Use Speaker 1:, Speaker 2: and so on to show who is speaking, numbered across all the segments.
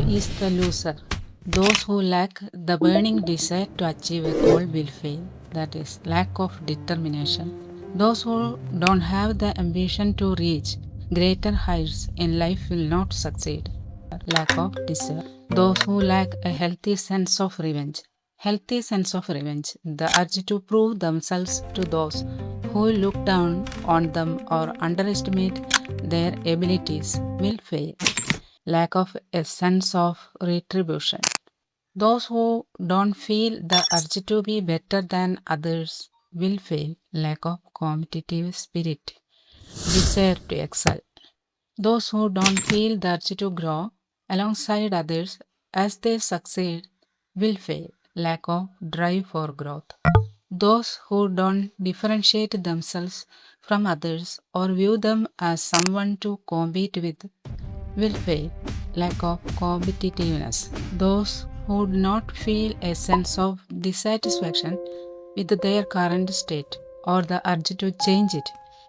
Speaker 1: is the loser? Those who lack the burning desire to achieve a goal will fail. That is, lack of determination. Those who don't have the ambition to reach greater heights in life will not succeed. Lack of desire. Those who lack a healthy sense of revenge. Healthy sense of revenge, the urge to prove themselves to those who look down on them or underestimate their abilities, will fail. Lack of a sense of retribution. Those who don't feel the urge to be better than others will fail. Lack of competitive spirit. Desire to excel. Those who don't feel the urge to grow alongside others as they succeed will fail. Lack of drive for growth. Those who don't differentiate themselves from others or view them as someone to compete with will fail. Lack of competitiveness. Those who do not feel a sense of dissatisfaction with their current state or the urge to change it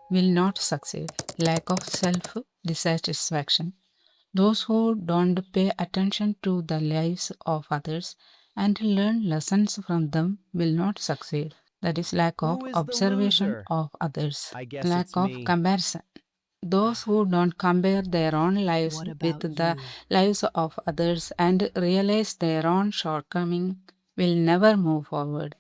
Speaker 1: will not succeed. Lack of self dissatisfaction. Those who don't pay attention to the lives of others and learn lessons from them will not succeed. That is lack of
Speaker 2: Who is the
Speaker 1: observation
Speaker 2: loser?
Speaker 1: of others.
Speaker 2: I guess
Speaker 1: Lack
Speaker 2: it's
Speaker 1: of
Speaker 2: me.
Speaker 1: comparison. Those who don't compare their own lives
Speaker 3: What
Speaker 1: with
Speaker 3: about
Speaker 1: the
Speaker 3: you?
Speaker 1: lives of others and realize their own shortcomings will never move forward.